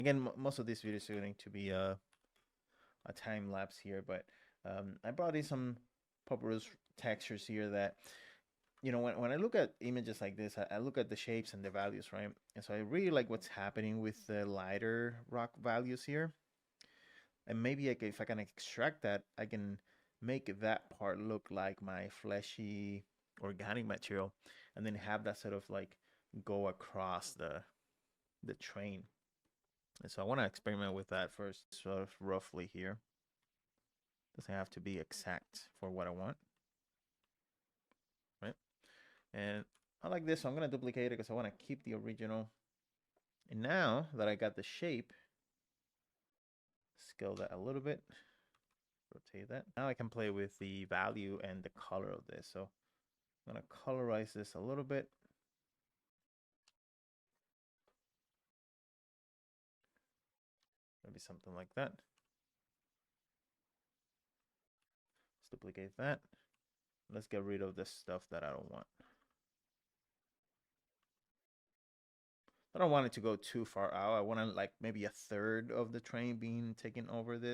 Again, most of these videos are going to be a time lapse here, but I brought in some popular textures here that, you know, when I look at images like this, I look at the shapes and the values, right? And so I really like what's happening with the lighter rock values here. And maybe if I can extract that, I can make that part look like my fleshy organic material, and then have that sort of like go across the train. And so I want to experiment with that first, sort of roughly here. Doesn't have to be exact for what I want, right? And I like this, so I'm gonna duplicate it because I want to keep the original. And now that I got the shape, scale that a little bit, rotate that. Now I can play with the value and the color of this. So I'm gonna colorize this a little bit. Maybe something like that. Let's duplicate that. Let's get rid of the stuff that I don't want. I don't want it to go too far out. I want to like maybe a third of the train being taken over this.